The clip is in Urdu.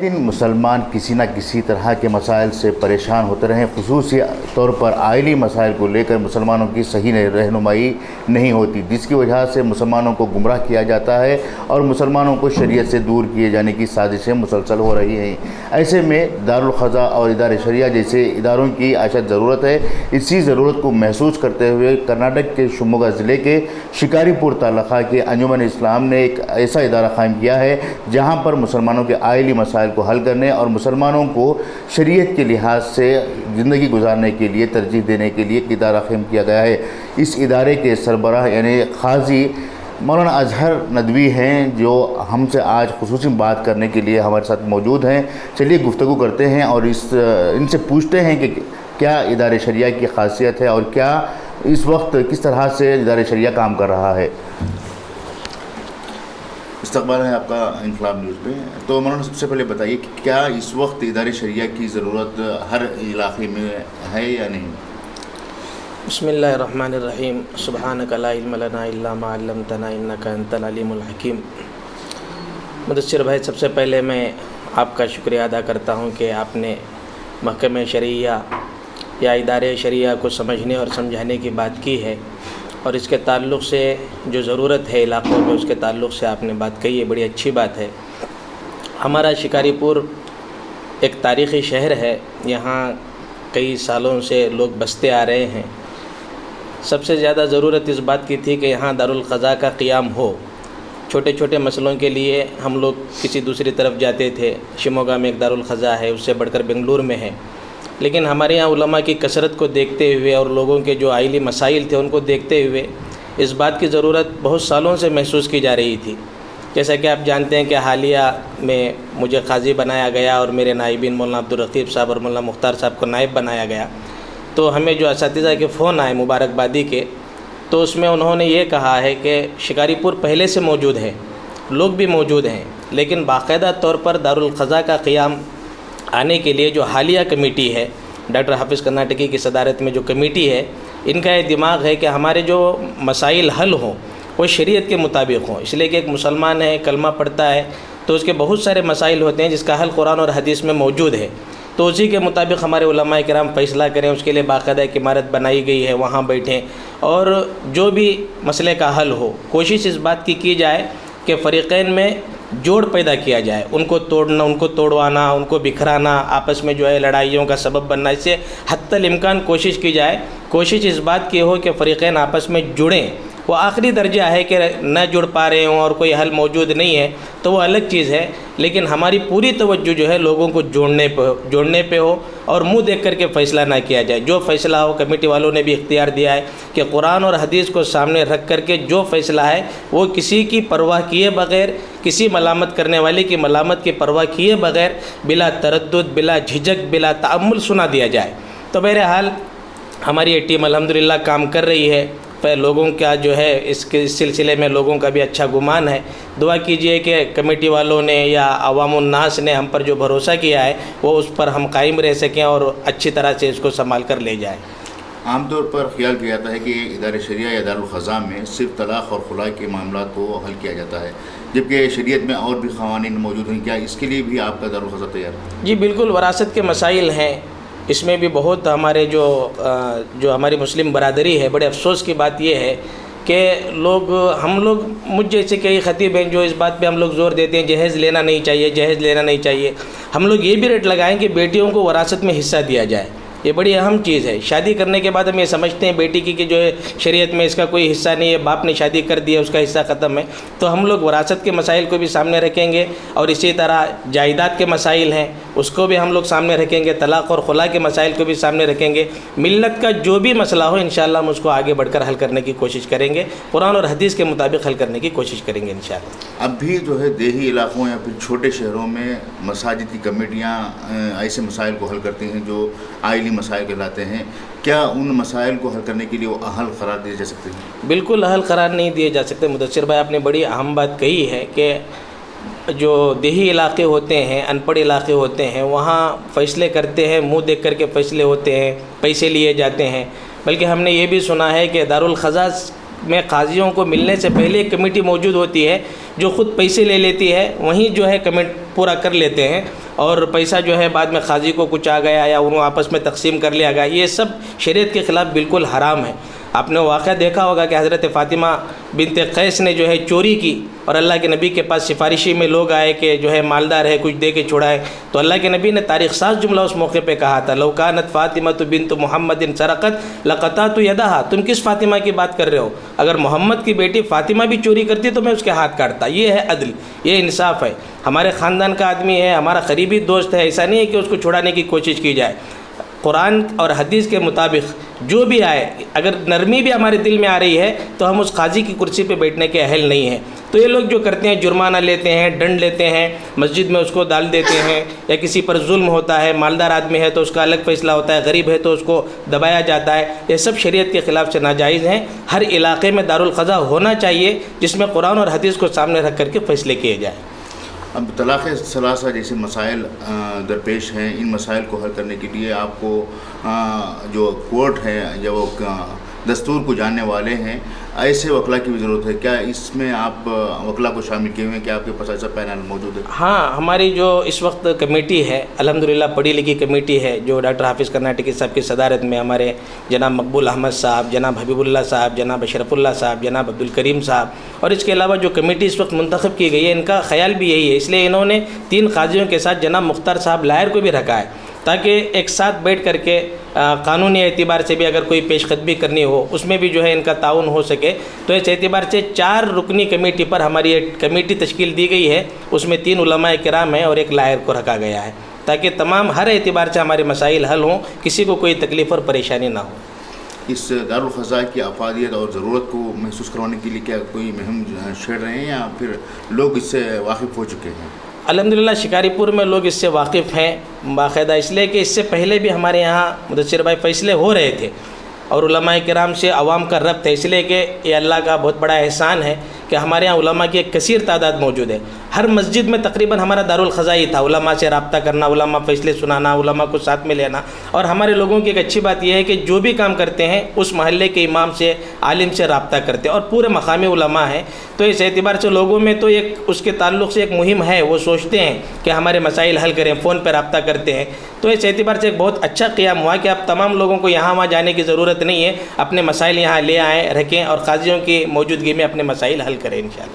دن مسلمان کسی نہ کسی طرح کے مسائل سے پریشان ہوتے رہے، خصوصی طور پر آئلی مسائل کو لے کر مسلمانوں کی صحیح رہنمائی نہیں ہوتی، جس کی وجہ سے مسلمانوں کو گمراہ کیا جاتا ہے اور مسلمانوں کو شریعت سے دور کیے جانے کی سازشیں مسلسل ہو رہی ہیں۔ ایسے میں دارالقضاء اور ادارہ شریعہ جیسے اداروں کی اشد ضرورت ہے۔ اسی ضرورت کو محسوس کرتے ہوئے کرناٹک کے شموگا ضلع کے شکاری پور تعلقہ کے انجمن اسلام نے ایک ایسا ادارہ قائم کیا ہے جہاں پر مسلمانوں کے آئلی مسائل کو حل کرنے اور مسلمانوں کو شریعت کے لحاظ سے زندگی گزارنے کے لیے ترجیح دینے کے لیے ایک ادارہ قائم کیا گیا ہے۔ اس ادارے کے سربراہ یعنی قاضی مولانا اظہر ندوی ہیں، جو ہم سے آج خصوصی بات کرنے کے لیے ہمارے ساتھ موجود ہیں۔ چلیے گفتگو کرتے ہیں اور ان سے پوچھتے ہیں کہ کیا ادارہ شریعہ کی خاصیت ہے اور کیا اس وقت کس طرح سے ادارہ شریعہ کام کر رہا ہے۔ استقبال ہے آپ کا انقلاب نیوز پہ۔ تو مولانا سب سے پہلے بتائیے کہ کیا اس وقت ادارہ شریعہ کی ضرورت ہر علاقے میں ہے یا نہیں؟ بسم اللہ الرحمن الرحیم، سبحانک لا علم لنا الا ما علمتنا انک انت العلیم الحکیم۔ مدثر بھائی، سب سے پہلے میں آپ کا شکریہ ادا کرتا ہوں کہ آپ نے محکمہ شریعہ یا ادارے شریعہ کو سمجھنے اور سمجھانے کی بات کی ہے، اور اس کے تعلق سے جو ضرورت ہے علاقوں میں اس کے تعلق سے آپ نے بات کہی ہے، بڑی اچھی بات ہے۔ ہمارا شکاری پور ایک تاریخی شہر ہے، یہاں کئی سالوں سے لوگ بستے آ رہے ہیں۔ سب سے زیادہ ضرورت اس بات کی تھی کہ یہاں دارالقضاء کا قیام ہو۔ چھوٹے چھوٹے مسئلوں کے لیے ہم لوگ کسی دوسری طرف جاتے تھے۔ شموگا میں ایک دارالقضاء ہے، اس سے بڑھ کر بنگلور میں ہے، لیکن ہمارے یہاں علماء کی کثرت کو دیکھتے ہوئے اور لوگوں کے جو آئلی مسائل تھے ان کو دیکھتے ہوئے اس بات کی ضرورت بہت سالوں سے محسوس کی جا رہی تھی۔ جیسا کہ آپ جانتے ہیں کہ حالیہ میں مجھے قاضی بنایا گیا اور میرے نائبین مولانا عبدالرقیب صاحب اور مولانا مختار صاحب کو نائب بنایا گیا، تو ہمیں جو اساتذہ کے فون آئے مبارکبادی کے، تو اس میں انہوں نے یہ کہا ہے کہ شکاری پور پہلے سے موجود ہے، لوگ بھی موجود ہیں، لیکن باقاعدہ طور پر دارالقضاء کا قیام آنے کے لیے جو حالیہ کمیٹی ہے، ڈاکٹر حافظ کرناٹکی کی صدارت میں جو کمیٹی ہے، ان کا یہ دماغ ہے کہ ہمارے جو مسائل حل ہوں وہ شریعت کے مطابق ہوں، اس لیے کہ ایک مسلمان ہے، کلمہ پڑھتا ہے، تو اس کے بہت سارے مسائل ہوتے ہیں جس کا حل قرآن اور حدیث میں موجود ہے، تو اسی کے مطابق ہمارے علماء کرام فیصلہ کریں۔ اس کے لیے باقاعدہ ایک عمارت بنائی گئی ہے، وہاں بیٹھیں اور جو بھی مسئلے کا حل ہو، کوشش اس بات کی جائے کہ فریقین میں جوڑ پیدا کیا جائے، ان کو توڑنا، ان کو توڑوانا، ان کو بکھرانا، آپس میں جو ہے لڑائیوں کا سبب بننا، اس سے حتی الامکان کوشش کی جائے۔ کوشش اس بات کی ہو کہ فریقین آپس میں جڑیں۔ وہ آخری درجہ ہے کہ نہ جڑ پا رہے ہوں اور کوئی حل موجود نہیں ہے تو وہ الگ چیز ہے، لیکن ہماری پوری توجہ جو ہے لوگوں کو جوڑنے پہ ہو اور منہ دیکھ کر کے فیصلہ نہ کیا جائے۔ جو فیصلہ ہو، کمیٹی والوں نے بھی اختیار دیا ہے کہ قرآن اور حدیث کو سامنے رکھ کر کے جو فیصلہ ہے وہ کسی کی پرواہ کیے بغیر، کسی ملامت کرنے والے کی ملامت کی پرواہ کیے بغیر، بلا تردد، بلا جھجک، بلا تأمل سنا دیا جائے۔ تو بہرحال ہماری یہ ٹیم الحمدللہ کام کر رہی ہے۔ لوگوں کا جو ہے اس سلسلے میں لوگوں کا بھی اچھا گمان ہے۔ دعا کیجئے کہ کمیٹی والوں نے یا عوام الناس نے ہم پر جو بھروسہ کیا ہے وہ اس پر ہم قائم رہ سکیں اور اچھی طرح سے اس کو سنبھال کر لے جائیں۔ عام طور پر خیال کیا جاتا ہے کہ ادارہ شریعہ یا دارالقضاء میں صرف طلاق اور خلا کے معاملات کو حل کیا جاتا ہے، جبکہ شریعت میں اور بھی قوانین موجود ہیں۔ کیا اس کے لیے بھی آپ کا دارالقضاء تیار ہے؟ جی بالکل، وراثت کے مسائل ہیں، اس میں بھی بہت ہمارے جو ہماری مسلم برادری ہے، بڑے افسوس کی بات یہ ہے کہ ہم لوگ مجھ جیسے کئی خطیب ہیں جو اس بات پہ ہم لوگ زور دیتے ہیں جہیز لینا نہیں چاہیے، جہیز لینا نہیں چاہیے۔ ہم لوگ یہ بھی ریٹ لگائیں کہ بیٹیوں کو وراثت میں حصہ دیا جائے، یہ بڑی اہم چیز ہے۔ شادی کرنے کے بعد ہم یہ سمجھتے ہیں بیٹی کی کہ جو ہے شریعت میں اس کا کوئی حصہ نہیں ہے، باپ نے شادی کر دیا اس کا حصہ ختم ہے، تو ہم لوگ وراثت کے مسائل کو بھی سامنے رکھیں گے، اور اسی طرح جائیداد کے مسائل ہیں اس کو بھی ہم لوگ سامنے رکھیں گے، طلاق اور خلا کے مسائل کو بھی سامنے رکھیں گے۔ ملت کا جو بھی مسئلہ ہو انشاءاللہ ہم اس کو آگے بڑھ کر حل کرنے کی کوشش کریں گے، قرآن اور حدیث کے مطابق حل کرنے کی کوشش کریں گے انشاءاللہ۔ اب بھی جو ہے دیہی علاقوں یا پھر چھوٹے شہروں میں مساجد کی کمیٹیاں ایسے مسائل کو حل کرتی ہیں جو آئلی مسائل کہلاتے ہیں، کیا ان مسائل کو حل کرنے کے لیے وہ اہل قرار دیے جا سکتے ہیں؟ بالکل اہل قرار نہیں دیے جا سکتے۔ مدثر بھائی، آپ نے بڑی اہم بات کہی ہے کہ جو دیہی علاقے ہوتے ہیں، ان پڑھ علاقے ہوتے ہیں، وہاں فیصلے کرتے ہیں، منہ دیکھ کر کے فیصلے ہوتے ہیں، پیسے لیے جاتے ہیں۔ بلکہ ہم نے یہ بھی سنا ہے کہ دارالقضاء میں قاضیوں کو ملنے سے پہلے ایک کمیٹی موجود ہوتی ہے جو خود پیسے لے لیتی ہے، وہیں جو ہے کمنٹ پورا کر لیتے ہیں، اور پیسہ جو ہے بعد میں قاضی کو کچھ آ گیا یا انہوں آپس میں تقسیم کر لیا گیا، یہ سب شریعت کے خلاف بالکل حرام ہے۔ آپ نے واقعہ دیکھا ہوگا کہ حضرت فاطمہ بنت قیس نے جو ہے چوری کی، اور اللہ کے نبی کے پاس سفارشی میں لوگ آئے کہ جو ہے مالدار ہے کچھ دے کے چھڑائے، تو اللہ کے نبی نے تاریخ ساز جملہ اس موقع پہ کہا تھا، لو کانت فاطمہ بنت محمد سرقت لقطعت یدہا، تم کس فاطمہ کی بات کر رہے ہو؟ اگر محمد کی بیٹی فاطمہ بھی چوری کرتی تو میں اس کے ہاتھ کاٹتا۔ یہ ہے عدل، یہ انصاف ہے، ہمارے خاندان کا آدمی ہے، ہمارا قریبی دوست ہے، ایسا نہیں ہے کہ اس کو چھڑانے کی کوشش کی جائے۔ قرآن اور حدیث کے مطابق جو بھی آئے، اگر نرمی بھی ہمارے دل میں آ رہی ہے تو ہم اس قاضی کی کرسی پہ بیٹھنے کے اہل نہیں ہیں۔ تو یہ لوگ جو کرتے ہیں، جرمانہ لیتے ہیں، ڈنڈ لیتے ہیں، مسجد میں اس کو ڈال دیتے ہیں، یا کسی پر ظلم ہوتا ہے، مالدار آدمی ہے تو اس کا الگ فیصلہ ہوتا ہے، غریب ہے تو اس کو دبایا جاتا ہے، یہ سب شریعت کے خلاف سے ناجائز ہیں۔ ہر علاقے میں دارالقضاء ہونا چاہیے جس میں قرآن اور حدیث کو سامنے رکھ کر کے فیصلے کیے جائیں۔ اب طلاق ثلاثہ جیسے مسائل درپیش ہیں، ان مسائل کو حل کرنے کے لیے آپ کو جو کورٹ ہے یا وہ دستور کو جاننے والے ہیں، ایسے وکلا کی بھی ضرورت ہے۔ کیا اس میں آپ وکلا کو شامل کیے ہوئے ہیں؟ کیا آپ کے پاس ایسا پینل موجود ہے؟ ہاں، ہماری جو اس وقت کمیٹی ہے، الحمدللہ پڑھی لکھی کمیٹی ہے، جو ڈاکٹر حافظ کرناٹکی صاحب کی صدارت میں ہمارے جناب مقبول احمد صاحب، جناب حبیب اللہ صاحب، جناب اشرف اللہ صاحب، جناب عبدالکریم صاحب، اور اس کے علاوہ جو کمیٹی اس وقت منتخب کی گئی ہے، ان کا خیال بھی یہی ہے، اس لیے انہوں نے 3 قاضیوں کے ساتھ جناب مختار صاحب لائر کو بھی رکھا ہے، تاکہ ایک ساتھ بیٹھ کر کے قانونی اعتبار سے بھی اگر کوئی پیش قدمی کرنی ہو اس میں بھی جو ہے ان کا تعاون ہو سکے۔ تو اس اعتبار سے 4 رکنی کمیٹی پر ہماری ایک کمیٹی تشکیل دی گئی ہے، اس میں 3 علماء کرام ہیں اور ایک لائر کو رکھا گیا ہے، تاکہ تمام ہر اعتبار سے ہمارے مسائل حل ہوں، کسی کو کوئی تکلیف اور پریشانی نہ ہو۔ اس دارالقضاء کی افادیت اور ضرورت کو محسوس کروانے کے لیے کیا کوئی مہم چھیڑ رہے ہیں یا پھر لوگ اس سے واقف ہو چکے ہیں؟ الحمدللہ شکاری پور میں لوگ اس سے واقف ہیں باقاعدہ، اس لیے کہ اس سے پہلے بھی ہمارے یہاں مدثر بھائی فیصلے ہو رہے تھے، اور علماء کرام سے عوام کا ربط ہے، اس لیے کہ یہ اللہ کا بہت بڑا احسان ہے کہ ہمارے یہاں علماء کی ایک کثیر تعداد موجود ہے۔ ہر مسجد میں تقریباً ہمارا دارالقضاء ہی تھا، علماء سے رابطہ کرنا، علماء فیصلے سنانا، علماء کو ساتھ میں لینا۔ اور ہمارے لوگوں کی ایک اچھی بات یہ ہے کہ جو بھی کام کرتے ہیں اس محلے کے امام سے، عالم سے رابطہ کرتے ہیں، اور پورے مقامی علماء ہیں۔ تو اس اعتبار سے لوگوں میں تو ایک اس کے تعلق سے ایک مہم ہے، وہ سوچتے ہیں کہ ہمارے مسائل حل کریں، فون پہ رابطہ کرتے ہیں۔ تو اس اعتبار سے ایک بہت اچھا قیام ہوا کہ اب تمام لوگوں کو یہاں وہاں جانے کی ضرورت نہیں ہے، اپنے مسائل یہاں لے آئیں، رکھیں، اور قاضیوں کی موجودگی میں اپنے مسائل حل کریں انشاءاللہ۔